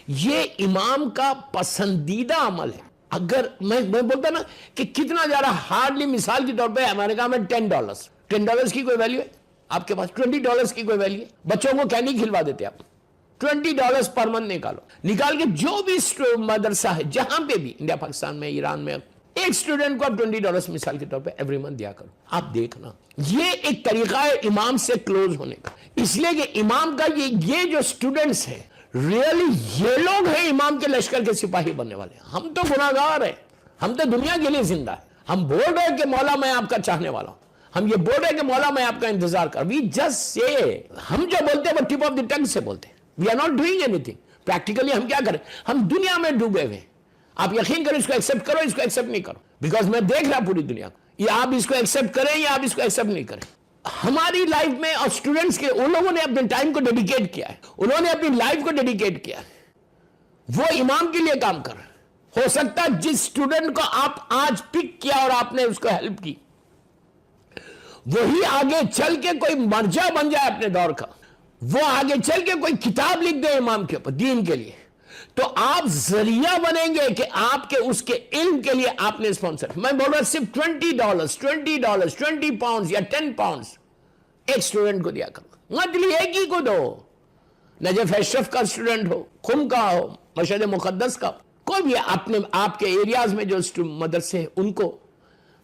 یہ امام کا پسندیدہ عمل ہے. اگر میں بولتا نا کہ کتنا زیادہ ہارڈلی مثال کے طور پہ امریکہ میں $10 کی کوئی ویلیو ہے آپ کے پاس؟ $20 کی کوئی ویلیو ہے؟ بچوں کو کینڈی کھلوا دیتے آپ. $20 پر منتھ نکال کے جو بھی مدرسہ ہے جہاں پہ بھی انڈیا پاکستان میں ایران میں ایک اسٹوڈنٹ کو آپ $20 مثال کے طور پہ ایوری منتھ دیا کرو. آپ دیکھنا یہ ایک طریقہ ہے امام سے کلوز ہونے کا. اس لیے کہ امام کا یہ جو اسٹوڈنٹس ہیں ریئلی یہ لوگ ہیں امام کے لشکر کے سپاہی بننے والے. ہم تو گناہگار ہیں, ہم تو دنیا کے لیے زندہ ہیں. ہم بول رہے ہیں کہ مولا میں آپ کا چاہنے والا ہوں, ہم یہ بول رہے ہیں کہ مولا میں آپ کا انتظار کر. وی جسٹ سے ہم جو بولتے ہیں وہ ٹپ آف دی ٹنگ سے بولتے ہیں. We are not doing anything. Practically ہم کیا کریں؟ ہم دنیا میں ڈوبے ہوئے ہیں. آپ یقین کرو, اس کو ایکسپٹ کرو, اس کو ایکسپٹ نہیں کرو, بیکاز میں دیکھ رہا پوری دنیا کو. یہ آپ اس کو ایکسپٹ کریں یا آپ اس کو ایکسپٹ نہیں کریں. ہماری لائف میں اور اسٹوڈنٹس کے ان لوگوں نے اپنے ٹائم کو ڈیڈیکیٹ کیا ہے, انہوں نے اپنی لائف کو ڈیڈیکیٹ کیا ہے, وہ امام کے لیے کام کر رہے ہیں. ہو سکتا ہے جس اسٹوڈنٹ کو آپ آج پک کیا اور آپ نے اس کو ہیلپ کی, وہی آگے چل کے کوئی مرجع بن جائے اپنے دور کا, وہ آگے چل کے کوئی کتاب لکھ دے امام کے اوپر دین کے لیے, تو آپ ذریعہ بنیں گے کہ آپ کے اس کے علم کے لیے آپ نے اسپانسر. میں بول رہا صرف $20 20 پاؤنڈ یا 10 پاؤنڈ ایک اسٹوڈنٹ کو دیا کرو. مطلب ایک ہی کو دو, نجف اشرف کا اسٹوڈنٹ ہو, خم کا ہو, مشہد مقدس کا, کوئی بھی اپنے آپ کے ایریاز میں جو مدرسے ہیں ان کو,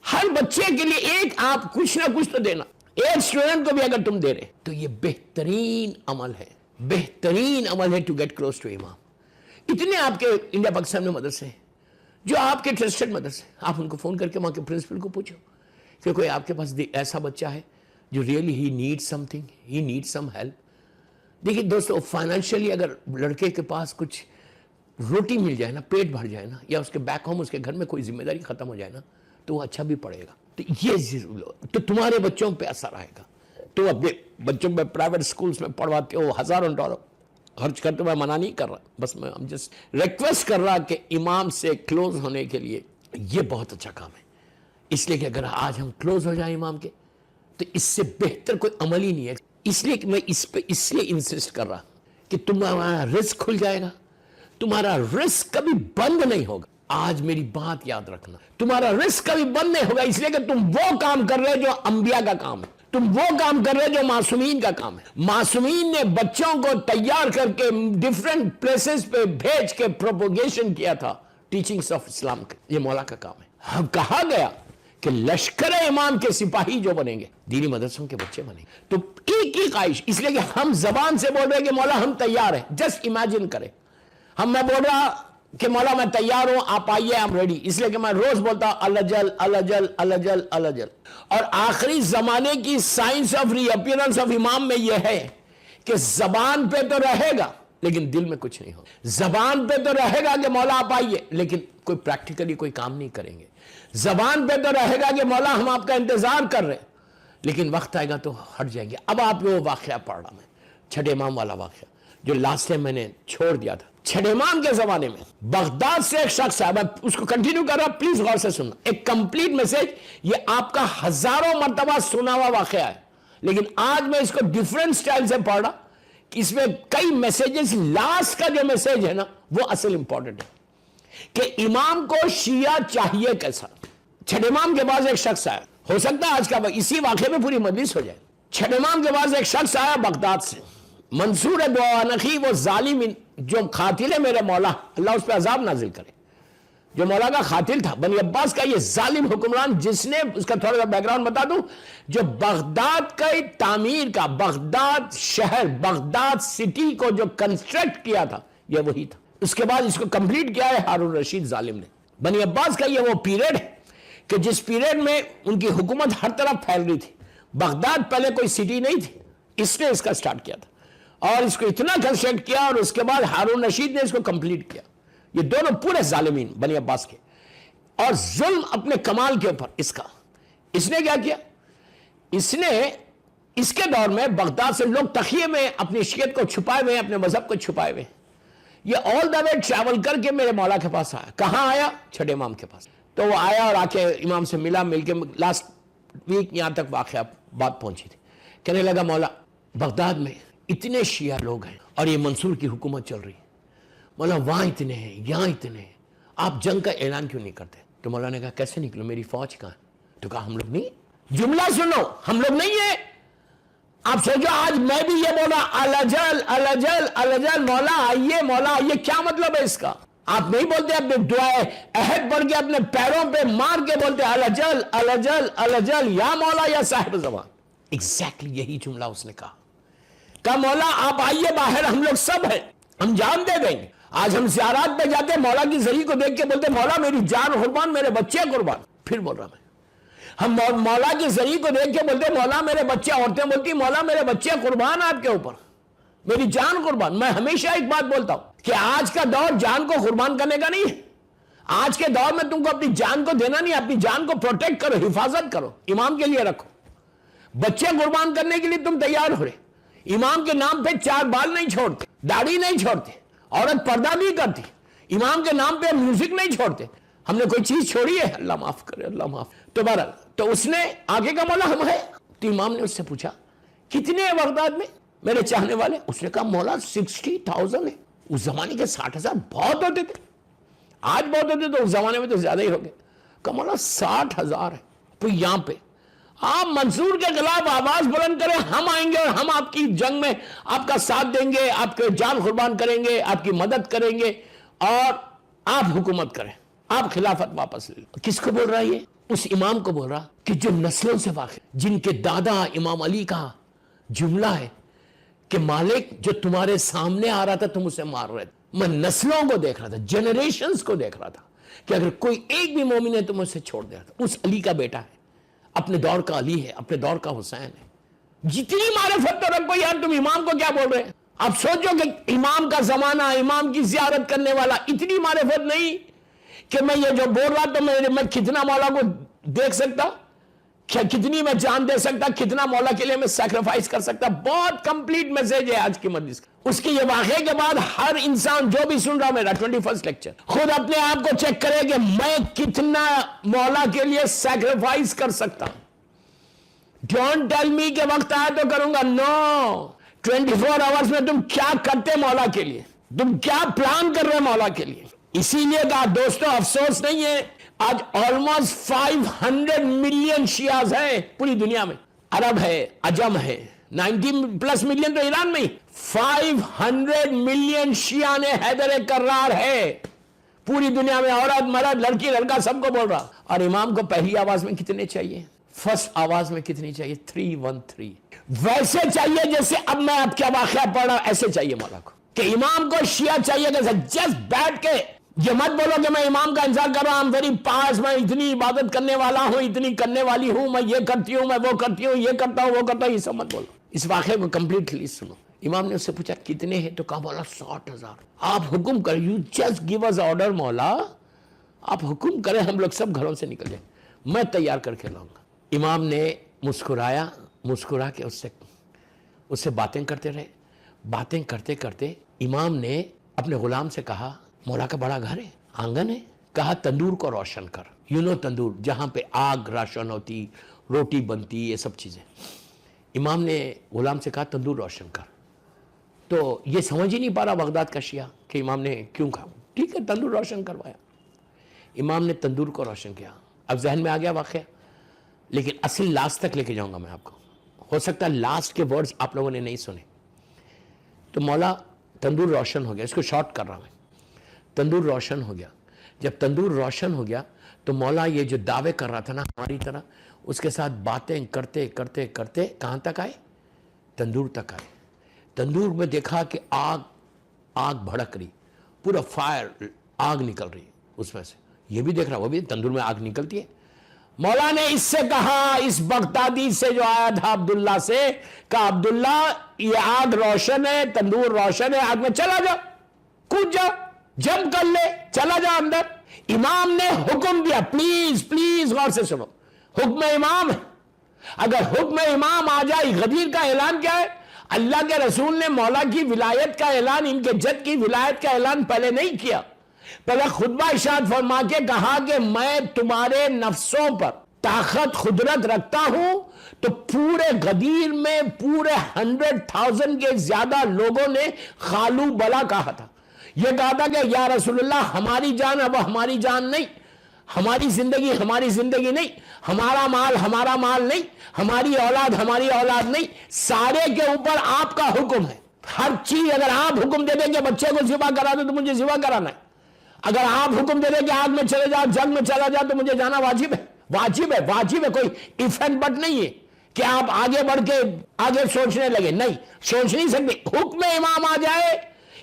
ہر بچے کے لیے ایک آپ کچھ نہ کچھ تو دینا. ایک اسٹوڈنٹ کو بھی اگر تم دے رہے تو یہ بہترین عمل ہے, بہترین عمل ہے ٹو گیٹ کلوز ٹو امام. اتنے آپ کے انڈیا پاکستان میں مدرسے ہیں جو آپ کے ٹرسٹڈ مدرسے ہیں. آپ ان کو فون کر کے وہاں کے پرنسپل کو پوچھو کہ کوئی آپ کے پاس ایسا بچہ ہے جو ریئلی ہی نیڈ سم تھنگ, ہی نیڈ سم ہیلپ. دیکھیے دوستو, فائنینشلی اگر لڑکے کے پاس کچھ روٹی مل جائے نا, پیٹ بھر جائے نا, یا اس کے بیک ہوم اس کے گھر میں کوئی ذمہ داری ختم ہو جائے نا, تو وہ اچھا بھی پڑے گا. تو یہ تو تمہارے بچوں پہ اثر آئے گا. تو اپنے بچوں میں پرائیویٹ سکولز میں پڑھواتے ہو, $1000 خرچ کرتے, میں منع نہیں کر رہا, بس میں جسٹ ریکویسٹ کر رہا کہ امام سے کلوز ہونے کے لیے یہ بہت اچھا کام ہے. اس لیے کہ اگر آج ہم کلوز ہو جائیں امام کے تو اس سے بہتر کوئی عمل ہی نہیں ہے. اس لیے کہ میں اس پہ اس لیے انسسٹ کر رہا کہ تمہارا رزق کھل جائے گا, تمہارا رزق کبھی بند نہیں ہوگا. آج میری بات یاد رکھنا, تمہارا رزق کبھی بند نہیں ہوگا, اس لیے کہ تم وہ کام کر رہے جو انبیاء کا کام ہے, تم وہ کام کر رہے جو معصومین کا کام ہے. معصومین نے بچوں کو تیار کر کے ڈیفرنٹ پلیسز پہ بھیج کے پروپوگیشن کیا تھا ٹیچنگز آف اسلام کا. یہ مولا کا کام ہے. ہم کہا گیا کہ لشکر امام کے سپاہی جو بنیں گے دینی مدرسوں کے بچے بنیں گے. تو ایک ہی خواہش, اس لیے کہ ہم زبان سے بول رہے ہیں کہ مولا ہم تیار ہیں. جسٹ امیجن کریں, میں بول رہا کہ مولا میں تیار ہوں, آپ آئیے, I'm ready. اس لیے کہ میں روز بولتا الجل الجل الجل الجل. اور آخری زمانے کی science of reappearance of Imam میں یہ ہے کہ زبان پہ تو رہے گا لیکن دل میں کچھ نہیں ہوگا. زبان پہ تو رہے گا کہ مولا آپ آئیے, لیکن کوئی پریکٹیکلی کوئی کام نہیں کریں گے. زبان پہ تو رہے گا کہ مولا ہم آپ کا انتظار کر رہے ہیں, لیکن وقت آئے گا تو ہٹ جائیں گے. اب آپ وہ واقعہ پڑھ رہا میں, چھٹے امام والا واقعہ جو لاسٹ ٹائم میں نے چھوڑ دیا تھا. چھٹے امام کے زمانے میں بغداد سے ایک شخص ہے, میں اس کو کنٹینیو کر رہا, پلیز غور سے سننا, ایک کمپلیٹ میسج. یہ آپ کا ہزاروں مرتبہ سنا ہوا واقعہ ہے, لیکن آج میں اس کو ڈیفرنٹ سٹائل سے پڑھ رہا کہ اس میں کئی میسیجز, لاسٹ کا جو میسیج ہے نا وہ اصل امپورٹنٹ ہے کہ امام کو شیعہ چاہیے کیسا. چھٹے امام کے بعد ایک شخص آیا, ہو سکتا ہے آج کا اسی واقعے میں پوری مجلس ہو جائے. چھٹے امام کے بعد ایک شخص آیا بغداد سے, منصور بوانخی, وہ ظالم جو قاتل ہے میرے مولا, اللہ اس پہ عذاب نازل کرے, جو مولا کا قاتل تھا, بنی عباس کا یہ ظالم حکمران, جس نے, اس کا تھوڑا سا بیک گراؤنڈ بتا دوں, جو بغداد کا تعمیر کا, بغداد شہر, بغداد سٹی کو جو کنسٹرکٹ کیا تھا یہ وہی تھا. اس کے بعد اس کو کمپلیٹ کیا ہے ہارون رشید ظالم نے. بنی عباس کا یہ وہ پیریڈ ہے کہ جس پیریڈ میں ان کی حکومت ہر طرف پھیل رہی تھی. بغداد پہلے کوئی سٹی نہیں تھی, اس نے اس کا سٹارٹ کیا تھا اور اس کو اتنا کنسٹرکٹ کیا, اور اس کے بعد ہارون رشید نے اس کو کمپلیٹ کیا. یہ دونوں پورے ظالمین بنی عباس کے, اور ظلم اپنے کمال کے اوپر اس کا. اس نے کیا کیا, اس نے اس کے دور میں بغداد سے لوگ تخیے میں اپنی شیعت کو چھپائے ہوئے, اپنے مذہب کو چھپائے ہوئے. یہ آل دا وے ٹریول کر کے میرے مولا کے پاس آیا. کہاں آیا؟ چھٹے امام کے پاس. تو وہ آیا اور آ کے امام سے ملا, مل کے لاسٹ ویک یہاں تک واقعہ بات پہنچی تھی. کہنے لگا مولا بغداد میں اتنے شیعہ لوگ ہیں اور یہ منصور کی حکومت چل رہی ہے, مولا وہاں اتنے ہیں یہاں اتنے ہیں, آپ جنگ کا اعلان کیوں نہیں کرتے؟ تو مولا نے کہا کیسے نکلو, میری فوج کہاں ہے؟ تو کہا ہم لوگ نہیں, جملہ سنو, ہم لوگ نہیں ہیں. آپ سوچو آج میں بھی یہ بولا الجل الجل الجل مولا آئیے مولا آئیے, کیا مطلب ہے اس کا؟ آپ نہیں بولتے, اپنے دعائے عہد پڑھ کے اپنے پیروں پہ مار کے بولتے الجل الجل الجل یا مولا یا صاحب زمان. ایگزیکٹلی یہی جملہ اس نے کہا مولا آپ آئیے باہر, ہم لوگ سب ہیں, ہم جان دے دیں گے. آج ہم زیارات پہ جاتے مولا کی زری کو دیکھ کے بولتے مولا میری جان قربان, میرے بچے قربان. پھر بول رہا میں, ہم مولا کی زری کو دیکھ کے بولتے مولا میرے بچے, عورتیں بولتی مولا میرے بچے قربان آپ کے اوپر, میری جان قربان. میں ہمیشہ ایک بات بولتا ہوں کہ آج کا دور جان کو قربان کرنے کا نہیں ہے. آج کے دور میں تم کو اپنی جان کو دینا نہیں, اپنی جان کو پروٹیکٹ کرو, حفاظت کرو, امام کے لیے رکھو. بچے قربان کرنے کے لیے تم تیار ہو رہے, امام کے نام پہ 4 بال نہیں چھوڑتے, داڑھی نہیں چھوڑتے, عورت پردہ نہیں کرتی, امام کے نام پہ میوزک نہیں چھوڑتے. ہم نے کوئی چیز چھوڑی ہے؟ اللہ معاف کرے, اللہ معاف. تو بہرحال تو اس نے آگے کا مولا ہم ہے. تو امام نے اس سے پوچھا کتنے ہیں بغداد میں میرے چاہنے والے؟ اس نے کہا مولا 60,000 ہے. اس زمانے کے 60,000 بہت ہوتے تھے, آج بہت ہوتے تو اس زمانے میں تو زیادہ ہی ہو گئے. کہا مولا 60,000 ہے. تو یہاں پہ آپ منصور کے خلاف آواز بلند کریں, ہم آئیں گے اور ہم آپ کی جنگ میں آپ کا ساتھ دیں گے, آپ کے جان قربان کریں گے, آپ کی مدد کریں گے, اور آپ حکومت کریں, آپ خلافت واپس لیں. کس کو بول رہا ہے یہ؟ اس امام کو بول رہا کہ جو نسلوں سے واقف, جن کے دادا امام علی کا جملہ ہے کہ مالک جو تمہارے سامنے آ رہا تھا تم اسے مار رہے تھے. میں نسلوں کو دیکھ رہا تھا, جنریشنز کو دیکھ رہا تھا کہ اگر کوئی ایک بھی مومن ہے تم اسے چھوڑ دیا تھا. اس علی کا بیٹا ہے, اپنے دور کا علی ہے, اپنے دور کا حسین ہے. جتنی معرفت تو رکھو یار, تم امام کو کیا بول رہے ہیں؟ آپ سوچو کہ امام کا زمانہ, امام کی زیارت کرنے والا, اتنی معرفت نہیں کہ میں یہ جو بول رہا تو میں کتنا مولا کو دیکھ سکتا, کتنی میں جان دے سکتا, کتنا مولا کے لیے میں سیکریفائز کر سکتا. بہت کمپلیٹ میسج ہے آج کی مجلس کا. اس کے یہ واقعے کے بعد ہر انسان جو بھی سن رہا میرا 21 لیکچر, خود اپنے آپ کو چیک کرے کہ میں کتنا مولا کے لیے سیکریفائز کر سکتا. ڈونٹ ٹیل می کہ وقت آیا تو کروں گا, نو. 24 آورز میں تم کیا کرتے مولا کے لیے, تم کیا پلان کر رہے مولا کے لیے. اسی لیے کہا دوستو افسوس نہیں ہے, آج آلموسٹ 500 ملین شیعہ ہیں پوری دنیا میں. عرب ہے, عجم ہے, 90+ ملین تو ایران میں ہی. 500 ملین شیعہ نے حیدر کرار ہے پوری دنیا میں, عورت مرد لڑکی لڑکا سب کو بول رہا. اور امام کو پہلی آواز میں کتنے چاہیے؟ فرسٹ آواز میں کتنی چاہیے؟ 313. ویسے چاہیے جیسے اب میں آپ کیا واقعہ پڑھ رہا ہوں, ایسے چاہیے مولا کو. کہ امام کو شیعہ چاہیے کہ جسٹ بیٹھ کے یہ مت بولو کہ میں امام کا انتظار کر رہا ہوں, ویری پاس, میں اتنی عبادت کرنے والا ہوں, اتنی کرنے والی ہوں, میں یہ کرتی ہوں, میں وہ کرتی ہوں, یہ کرتا ہوں, وہ کرتا ہوں, یہ سب مت بولو. اس واقعے کو کمپلیٹلی سنو. امام نے اس سے پوچھا کتنے ہیں؟ تو کہا مولا 60,000. آپ حکم کریں, you just give us order مولا, آپ حکم کریں, ہم لوگ سب گھروں سے نکل جائیں, میں تیار کر کے لاؤں گا. امام نے مسکرایا, مسکرا کے اس سے باتیں کرتے رہے. باتیں کرتے کرتے امام نے اپنے غلام سے کہا مولا کا بڑا گھر ہے, آنگن ہے, کہا تندور کو روشن کر. تندور جہاں پہ آگ روشن ہوتی, روٹی بنتی, یہ سب چیزیں. امام نے غلام سے کہا تندور روشن کر. تو یہ سمجھ ہی نہیں پا رہا بغداد کا شیعہ کہ امام نے کیوں کہا. ٹھیک ہے, تندور روشن کروایا. امام نے تندور کو روشن کیا. اب ذہن میں آ گیا واقعہ, لیکن اصل لاسٹ تک لے کے جاؤں گا میں آپ کو. ہو سکتا ہے لاسٹ کے ورڈز آپ لوگوں نے نہیں سنے. تو مولا تندور روشن ہو گیا, اس کو شارٹ کر رہا ہوں. تندور روشن ہو گیا. جب تندور روشن ہو گیا تو مولا یہ جو دعوے کر رہا تھا نا ہماری طرح, اس کے ساتھ باتیں کرتے کرتے کرتے کہاں تک آئے؟ تندور تک آئے. تندور میں دیکھا کہ آگ بھڑک رہی, پورا فائر, آگ نکل رہی اس میں سے. یہ بھی دیکھ رہا, وہ بھی تندور میں آگ نکلتی ہے. مولا نے اس سے کہا, اس بغدادی سے جو آیا تھا عبداللہ سے, کہا عبداللہ یہ آگ روشن ہے, تندور روشن ہے, آگ میں چلا جا, کود جا, جمپ کر لے, چلا جا اندر. امام نے حکم دیا, پلیز پلیز غور سے سنو, حکم امام ہے. اگر حکم امام آ جائے, غدیر کا اعلان کیا ہے؟ اللہ کے رسول نے مولا کی ولایت کا اعلان, ان کے جد کی ولایت کا اعلان پہلے نہیں کیا. پہلے خطبہ ارشاد فرما کے کہا کہ میں تمہارے نفسوں پر طاقت قدرت رکھتا ہوں. تو پورے غدیر میں پورے 100,000 کے زیادہ لوگوں نے خالو بلا کہا تھا. یہ کہا تھا کہ یا رسول اللہ ہماری جان اب ہماری جان نہیں، ہماری زندگی نہیں، ہمارا مال نہیں، ہماری اولاد نہیں، سارے کے اوپر آپ کا حکم ہے. ہر چیز اگر آپ حکم دے دیں کہ بچے کو ذبح کرا دو تو مجھے ذبح کرانا ہے. اگر آپ حکم دے دیں کہ آگ میں چلے جاؤ، جنگ میں چلا جاؤ تو مجھے جانا واجب ہے. کوئی اف اینڈ بٹ نہیں ہے کہ آپ آگے بڑھ کے آگے سوچنے لگے. نہیں، سوچ نہیں سکتے. حکم امام آ جائے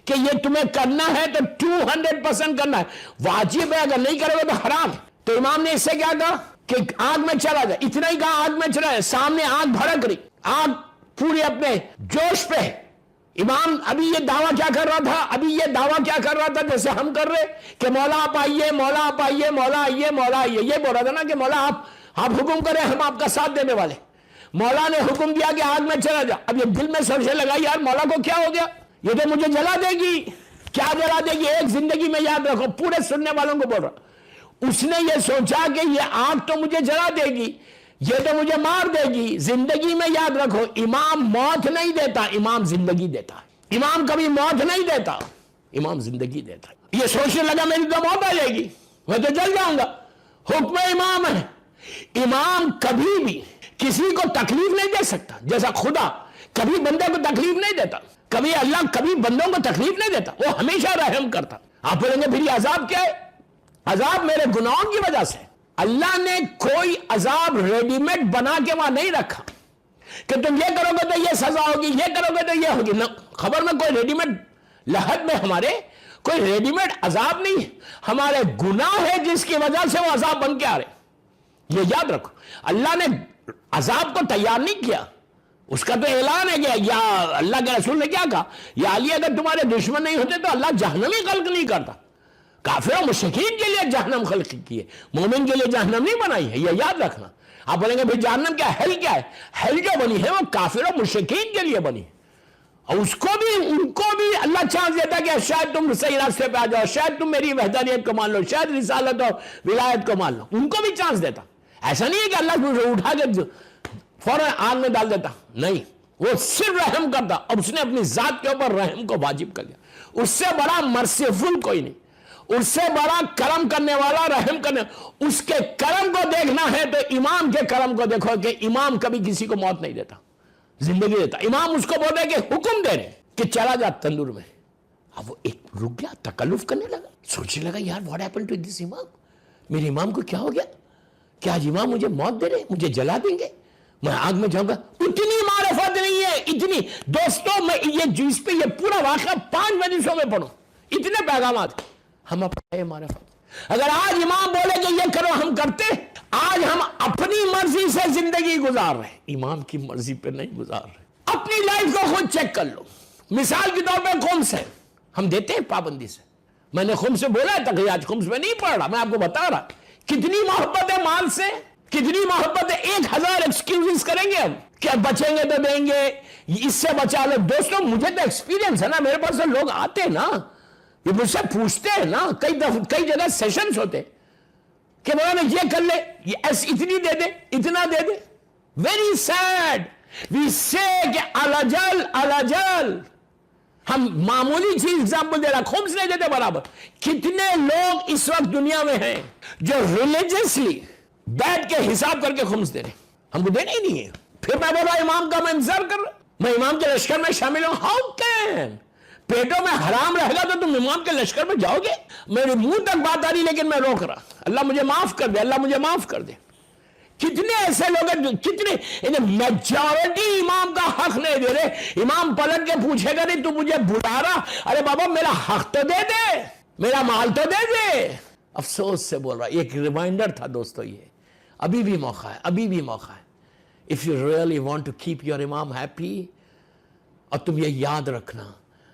کہ یہ تمہیں کرنا ہے تو 200% کرنا ہے، واجب ہے. اگر نہیں کرو گے تو حرام ہے. تو امام نے اس سے کیا کہا کہ آگ میں چلا جائے. اتنا ہی کہا آگ میں چلا جائے. سامنے آگ بھڑک رہی، آگ پورے اپنے جوش پہ. امام ابھی یہ دعویٰ کیا کر رہا تھا جیسے ہم کر رہے کہ مولا آپ آئیے، مولا آئیے. یہ بول رہا تھا نا کہ مولا آپ حکم کریں، ہم آپ کا ساتھ دینے والے. مولا نے حکم دیا کہ آگ میں چلا جا. اب یہ دل میں سوچنے لگا یار مولا کو کیا ہو گیا، یہ تو مجھے جلا دے گی. کیا جلا دے گی؟ ایک زندگی میں یاد رکھو، پورے سننے والوں کو بول رہا، اس نے یہ سوچا کہ یہ آگ تو مجھے جلا دے گی، یہ تو مجھے مار دے گی. زندگی میں یاد رکھو، امام موت نہیں دیتا، امام زندگی دیتا ہے. امام کبھی موت نہیں دیتا، امام زندگی دیتا ہے. یہ سوچنے لگا میری تو موت آ جائے گی، میں تو جل جاؤں گا. حکم امام ہے. امام کبھی بھی کسی کو تکلیف نہیں دے سکتا. جیسا خدا کبھی بندے کو تکلیف نہیں دیتا، کبھی اللہ کبھی بندوں کو تکلیف نہیں دیتا، وہ ہمیشہ رحم کرتا. آپ بولیں گے پھر یہ عذاب کیا ہے؟ عذاب میرے گناہوں کی وجہ سے. اللہ نے کوئی عذاب ریڈی میڈ بنا کے وہاں نہیں رکھا کہ تم یہ کرو گے تو یہ سزا ہوگی، یہ کرو گے تو یہ ہوگی. خبر میں کوئی ریڈی میڈ لحد میں ہمارے کوئی ریڈی میڈ عذاب نہیں ہے. ہمارے گناہ ہے جس کی وجہ سے وہ عذاب بن کے آ رہے. یہ یاد رکھو، اللہ نے عذاب کو تیار نہیں کیا. اس کا تو اعلان ہے کہ یا اللہ کے رسول نے کیا کہا، یا علی اگر تمہارے دشمن نہیں ہوتے تو اللہ جہنم ہی خلق نہیں کرتا. کافر و مشرکین کے لیے جہنم خلق کی ہے، مومن کے لیے جہنم نہیں بنائی ہے. یہ یاد رکھنا. آپ بولیں گے پھر جہنم کیا ہے؟ کیا ہے؟ ہیل جو بنی ہے وہ کافر و مشرکین کے لیے بنی ہے. اور ان کو بھی اللہ چانس دیتا کہ شاید تم صحیح راستے پہ آ جاؤ، شاید تم میری وحدانیت کو مان لو، شاید رسالت اور ولایت کو مان لو. ان کو بھی چانس دیتا. ایسا نہیں ہے کہ اللہ مجھے اٹھا کے فوراً آگ میں ڈال دیتا. نہیں، وہ صرف رحم کرتا، اور اس نے اپنی ذات کے اوپر رحم کو واجب کر دیا. اس سے بڑا مرسیفل کوئی نہیں، اس سے بڑا کرم کرنے والا، رحم کرنے. اس کے کرم کو دیکھنا ہے تو امام کے کرم کو دیکھو کہ امام کبھی کسی کو موت نہیں دیتا، زندگی دیتا. امام اس کو بولے کہ حکم دے رہے کہ چلا جا تندور میں. اب وہ ایک رک گیا، تکلف کرنے لگا، سوچنے لگا یار واٹ ہیپن ٹو دس امام، میرے امام کو کیا ہو گیا کہ آج امام مجھے موت دے رہے، مجھے جلا دیں گے، میں آگ میں جاؤں گا. اتنی معرفت نہیں ہے، اتنی. دوستوں میں یہ جس پہ یہ پورا واقعہ 5 مجلسوں میں پڑھو، اتنے پیغامات. ہم اپنے معرفت. اگر آج امام بولے کہ یہ کرو ہم کرتے. آج ہم اپنی مرضی سے زندگی گزار رہے ہیں، امام کی مرضی پہ نہیں گزار رہے. اپنی لائف کو خود چیک کر لو. مثال کے طور پہ خمس ہے، ہم دیتے ہیں پابندی سے. میں نے خمس سے بولا ہے تقریباً، خمس میں نہیں پڑھ رہا، میں آپ کو بتا رہا. کتنی محبت ہے مال سے، کتنی محبت ہے. 1000 ایکسکیوزز کریں گے ہم کہ بچیں گے تو دیں گے، اس سے بچا لو. دوستوں مجھے تو ایکسپیرینس ہے نا، میرے پاس تو لوگ آتے ہیں نا، یہ مجھ سے پوچھتے ہیں نا، کئی جگہ سیشنز ہوتے کہ مولانا یہ کر لے، یہ اتنی دے دے، اتنا دے دے. Very sad. وی سے کہ الاجل ہم معمولی چیز ایگزامپل دے رہا، خمس نہیں دیتے برابر. کتنے لوگ اس وقت دنیا میں ہیں جو ریلیجسلی بیٹھ کے حساب کر کے خمس دے رہے، ہم کو دینا ہی نہیں ہے. پھر میں بولا امام کا میں انتظار کر رہا، میں امام کے لشکر میں شامل ہوں. How can? پیٹوں میں حرام رہے گا تو تم امام کے لشکر میں جاؤ گے؟ میرے منہ تک بات آ رہی لیکن میں روک رہا. اللہ مجھے معاف کر دے، اللہ مجھے معاف کر دے. کتنے ایسے لوگ ہیں، کتنے میجورٹی امام کا حق نہیں دے رہے. امام پلٹ کے پوچھے گا نہیں تو مجھے بلا رہا، ارے بابا میرا حق تو دے دے، میرا مال تو دے دے. افسوس سے بول رہا. ایک ریمائنڈر تھا دوستو، یہ ابھی بھی موقع ہے، ابھی بھی موقع ہے. If you really want to keep your امام happy، اور تم یہ یاد رکھنا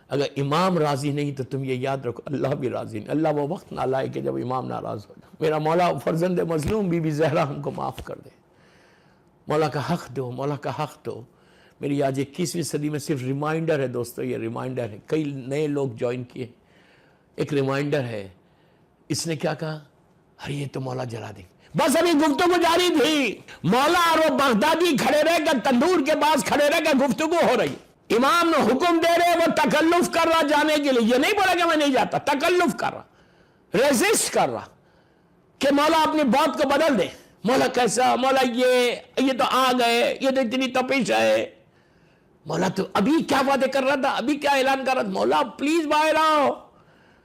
اگر امام راضی نہیں تو تم یہ یاد رکھو اللہ بھی راضی نہیں. اللہ وہ وقت نہ لائے کہ جب امام ناراض ہو جائے. میرا مولا فرزند مظلوم بی بی زہرا ہم کو معاف کر دے. مولا کا حق دو، مولا کا حق دو. میری آج 21ویں صدی میں صرف ریمائنڈر ہے دوستو، یہ ریمائنڈر ہے. کئی نئے لوگ جوائن کیے، ایک ریمائنڈر ہے. اس نے کیا کہا؟ ارے یہ تو مولا جلا دیں. بس ابھی گفتگو جاری تھی، مولا اور وہ بغدادی کھڑے رہ کر تندور کے پاس کھڑے رہ کر گفتگو ہو رہی. امام نے حکم دے رہے وہ تکلف کر رہا جانے کے لیے, یہ نہیں بولا کہ میں نہیں جاتا, تکلف کر رہا, ریزسٹ کر رہا کہ مولا اپنی بات کو بدل دے. مولا کیسا, مولا یہ تو آ گئے, یہ تو اتنی تپش ہے. مولا تو ابھی کیا وعدے کر رہا تھا, ابھی کیا اعلان کر رہا تھا, مولا پلیز باہر آؤ,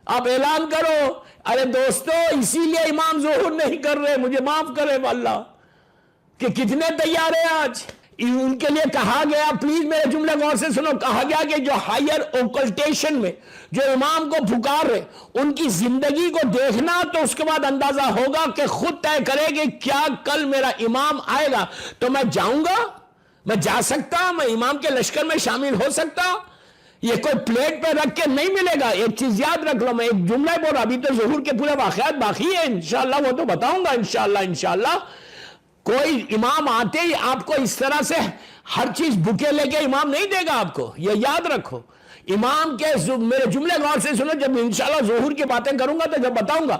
آپ اعلان کرو. ارے دوستو, اسی لیے امام ظہور نہیں کر رہے, مجھے معاف کرے اللہ, کہ کتنے تیار ہیں آج. ان کے لیے کہا گیا, پلیز میرے جملے غور سے سنو, کہا گیا کہ جو ہائر اوکلٹیشن میں جو امام کو پکار رہے ان کی زندگی کو دیکھنا, تو اس کے بعد اندازہ ہوگا کہ خود طے کرے کہ کیا کل میرا امام آئے گا تو میں جاؤں گا, میں جا سکتا, میں امام کے لشکر میں شامل ہو سکتا. یہ کوئی پلیٹ پہ رکھ کے نہیں ملے گا. ایک چیز یاد رکھ لو, میں ایک جملہ بول رہا, ابھی تو ظہور کے پورے واقعات باقی ہیں, انشاءاللہ وہ تو بتاؤں گا انشاءاللہ. کوئی امام آتے ہی آپ کو اس طرح سے ہر چیز بکے لے کے امام نہیں دے گا آپ کو, یہ یاد رکھو. امام کے میرے جملے غور سے سنو, جب انشاءاللہ ظہور کی باتیں کروں گا تو جب بتاؤں گا,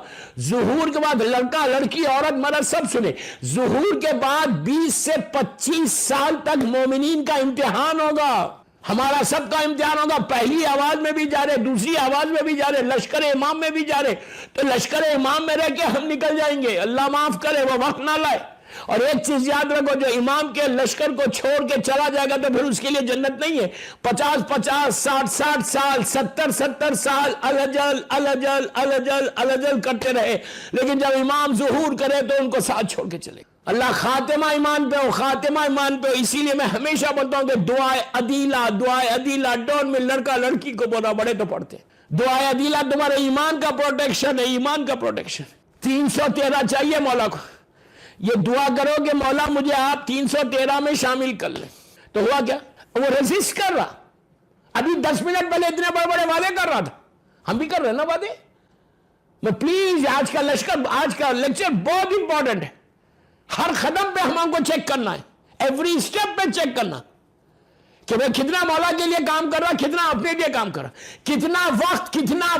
ظہور کے بعد لڑکا لڑکی عورت مرد سب سنے, ظہور کے بعد 20 سے 25 سال تک مومنین کا امتحان ہوگا, ہمارا سب کا امتحان ہوگا. پہلی آواز میں بھی جا رہے, دوسری آواز میں بھی جا رہے, لشکر امام میں بھی جا رہے, تو لشکر امام میں رہ کے ہم نکل جائیں گے, اللہ معاف کرے, وہ وقت نہ لائے. اور ایک چیز یاد رکھو, جو امام کے لشکر کو چھوڑ کے چلا جائے گا تو پھر اس کے لیے جنت نہیں ہے. 50-50 60-60 سال 70-70 سال الجل الجل الجل الجل کرتے رہے, لیکن جب امام ظہور کرے تو ان کو ساتھ چھوڑ کے چلے. اللہ خاتمہ ایمان پہ ہو, خاتمہ ایمان پہ ہو. اسی لیے میں ہمیشہ بولتا ہوں کہ دعائے عدیلہ ڈون میں لڑکا لڑکی کو بولا, بڑے تو پڑھتے, دعائے عدیلہ تمہارے ایمان کا پروٹیکشن ہے, ایمان کا پروٹیکشن. 313 چاہیے مولا کو, یہ دعا کرو کہ مولا مجھے آپ 313 میں شامل کر لیں. تو ہوا کیا, وہ ریزسٹ کر رہا. ابھی 10 منٹ پہلے اتنے بڑے بڑے وعدے کر رہا تھا, ہم بھی کر رہے ہیں نا وعدے. میں پلیز, آج کا لشکر, آج کا لیکچر بہت امپورٹنٹ ہے. ہر قدم پہ ہم کو چیک کرنا ہے, ایوری اسٹیپ پہ چیک کرنا کہ میں کتنا مولا کے لیے کام کر رہا, کتنا اپنے لیے کام کر رہا, کتنا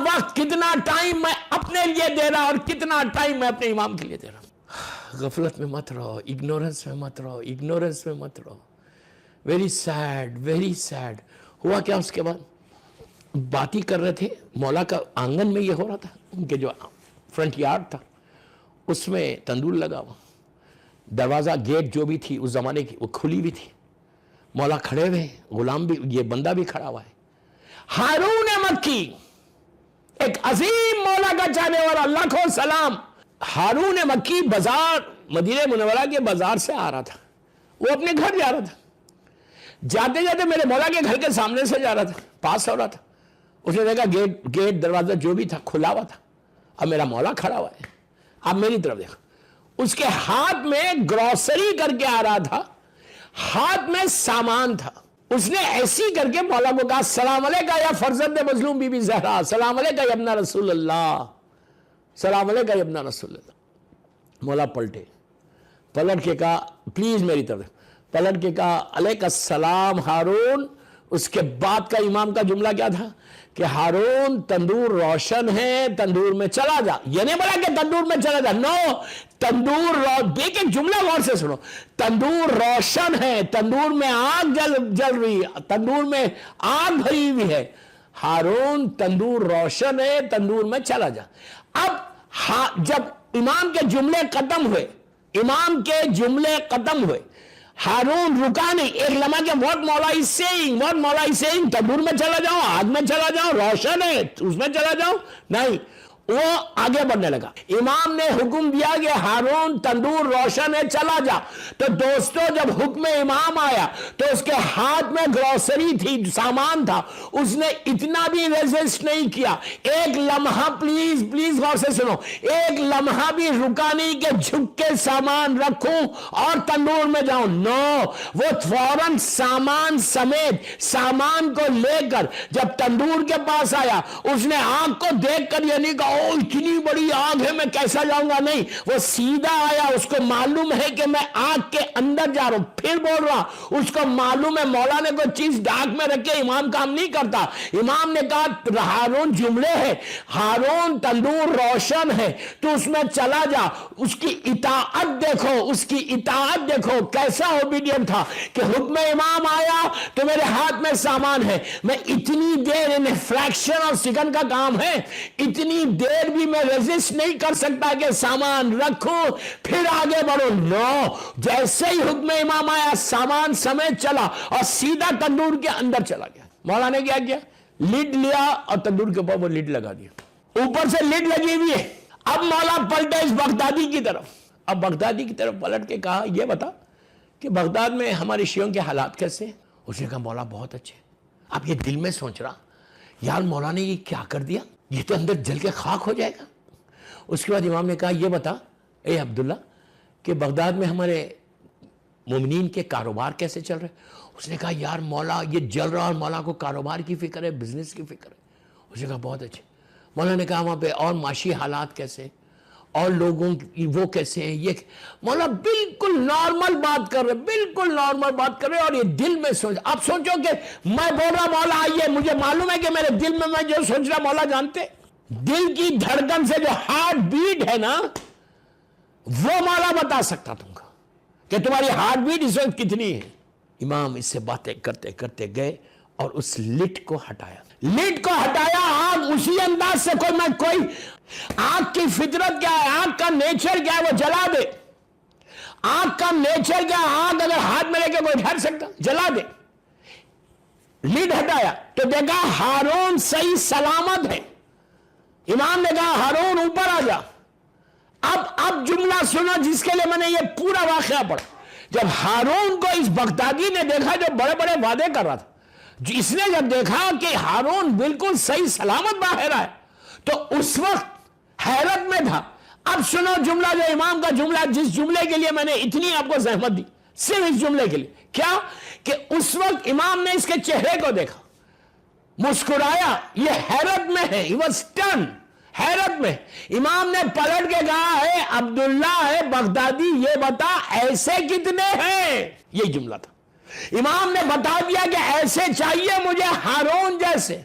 وقت کتنا ٹائم میں اپنے لیے دے رہا, اور کتنا ٹائم میں اپنے امام کے لیے دے رہا. غفلت میں مت رہو, اگنورنس میں مت رہو. Very sad. ہوا کیا, اس کے بعد بات ہی کر رہے تھے, مولا کا آنگن میں یہ ہو رہا تھا, ان کے جو فرنٹ یارڈ تھا اس میں تندور لگا ہوا, دروازہ گیٹ جو بھی تھی اس زمانے کی وہ کھلی بھی تھی, مولا کھڑے ہوئے, غلام بھی, یہ بندہ بھی کھڑا ہوا ہے. ہارون مکی, ایک عظیم مولا کا چاہنے والا, لاکھوں سلام. ہارون مکی بازار, مدینہ منورہ کے بازار سے آ رہا تھا, وہ اپنے گھر جا رہا تھا. جاتے جاتے میرے مولا کے گھر کے سامنے سے جا رہا تھا, پاس ہو رہا تھا. اس نے دیکھا گیٹ دروازہ جو بھی تھا کھلا ہوا تھا, اب میرا مولا کھڑا ہوا ہے, اب میری طرف دیکھا. اس کے ہاتھ میں گروسری کر کے آ رہا تھا, ہاتھ میں سامان تھا. اس نے ایسی کر کے مولا کو کہا, السلام علیکہ یا فرزند مظلوم بی بی زہرا, السلام علیکہ یا ابن رسول اللہ, السلام علیکہ یا ابن رسول اللہ. مولا پلٹ کے کہا, پلیز میری طرف, پلٹ کے کہا علیکہ السلام ہارون. اس کے بعد کا امام کا جملہ کیا تھا کہ ہارون تندور روشن ہے, تندور میں چلا جا. یہ نہیں بولا کہ تندور میں چلا جا, نو, تندور دیکھ ایک جملہ غور سے سنو, تندور روشن ہے, تندور میں آگ جل رہی ہے, تندور میں آگ بھری ہوئی ہے. ہارون تندور روشن ہے, تندور میں چلا جا. اب جب امام کے جملے ختم ہوئے, ہارون رکا نہیں, ایک لمحہ کہ what مولا is saying, تندور میں چلا جاؤں, آگ میں چلا جاؤں, روشن ہے اس میں چلا جاؤں, نہیں, وہ آگے بڑھنے لگا. امام نے حکم دیا کہ ہارون تندور روشن ہے, چلا جا. تو دوستو, جب حکم امام آیا تو اس کے ہاتھ میں گروسری تھی, سامان تھا, اس نے اتنا بھی ریزسٹ نہیں کیا. ایک لمحہ, پلیز غور سے سنو, ایک لمحہ بھی رکا نہیں کہ جھک کے سامان رکھوں اور تندور میں جاؤں. نو, وہ فوراً سامان سمیت, سامان کو لے کر جب تندور کے پاس آیا, اس نے آنکھ کو دیکھ کر یہ نہیں کہا اتنی بڑی آگ ہے میں کیسا جاؤں گا, نہیں, وہ سیدھا آیا, اس کو معلوم ہے کہ میں آگ کے اندر جا رہا ہوں. پھر بول رہا, اس کو معلوم ہے مولا نے کوئی چیز ڈاک میں رکھے, امام کام نہیں کرتا. امام نے کہا ہارون جملے ہے, ہارون تندور روشن ہے, تو اس میں چلا جا, اس کی اطاعت دیکھو, اس کی اطاعت دیکھو کیسا اوبیڈینٹ تھا کہ حکم امام آیا تو میرے ہاتھ میں سامان ہے, میں اتنی دیر, فریکشن اور سیکنڈ کا کام ہے, اتنی دیر بھی میں ریزسٹ نہیں کر سکتا کہ سامان رکھوں پھر آگے بڑھو. نو, جیسے ہی حکم امام آیا سامان سمیت چلا اور سیدھا تندور کے اندر چلا گیا. مولا نے کیا کیا, لڈ لیا اور تندور کے اوپر وہ لڈ لگا دیا, اوپر سے لڈ لگی ہوئی ہے. اب مولا پلٹا اس بغدادی کی طرف, اب بغدادی کی طرف پلٹ کے کہا یہ بتا کہ بغداد میں ہمارے شیعوں کے حالات کیسے ہیں؟ اس نے کہا مولا بہت اچھے. اب یہ دل میں سوچ رہا, یار مولا نے یہ کیا کر دیا, یہ تو اندر جل کے خاک ہو جائے گا. اس کے بعد امام نے کہا یہ بتا اے عبداللہ کہ بغداد میں ہمارے مومنین کے کاروبار کیسے چل رہے؟ اس نے کہا یار مولا یہ جل رہا, اور مولا کو کاروبار کی فکر ہے, بزنس کی فکر ہے. اس نے کہا بہت اچھے. مولا نے کہا وہاں پہ اور معاشی حالات کیسے, اور لوگوں کی وہ کیسے ہیں؟ یہ مولا بالکل نارمل بات کر رہے, بالکل نارمل بات کر رہے, اور یہ دل میں سوچ. آپ سوچو کہ میں بول رہا مولا آئیے, مجھے معلوم ہے کہ میرے دل میں جو سوچ رہا مولا جانتے. دل کی دھڑکن سے جو ہارٹ بیٹ ہے نا, وہ مولا بتا سکتا تم کو کہ تمہاری ہارٹ بیٹ اس وقت کتنی ہے. امام اس سے باتیں کرتے کرتے گئے اور اس لٹ کو ہٹایا, لٹ کو ہٹایا. آگ اسی انداز سے, کوئی آگ کی فطرت کیا ہے, آگ کا نیچر کیا ہے, وہ جلا دے. آگ کا نیچر کیا ہے, آگ اگر ہاتھ میں لے کے کوئی ڈھر سکتا, جلا دے. لٹ ہٹایا تو دیکھا ہارون صحیح سلامت ہے. امام نے کہا ہارون اوپر آ جا. اب جملہ سنو جس کے لیے میں نے یہ پورا واقعہ پڑھا. جب ہارون کو اس بغدادی نے دیکھا جو بڑے بڑے وعدے کر رہا تھا, اس نے جب دیکھا کہ ہارون بالکل صحیح سلامت باہر آئے, تو اس وقت حیرت میں تھا. اب سنو جملہ جو امام کا جملہ, جس جملے کے لیے میں نے اتنی آپ کو زحمت دی, صرف اس جملے کے لیے. کیا کہ اس وقت امام نے اس کے چہرے کو دیکھا, مسکرایا, یہ حیرت میں ہے, he was stunned, حیرت میں. امام نے پلٹ کے کہا ہے عبداللہ ہے بغدادی, یہ بتا ایسے کتنے ہیں. یہ جملہ تھا. امام نے بتا دیا کہ ایسے چاہیے مجھے ہارون جیسے.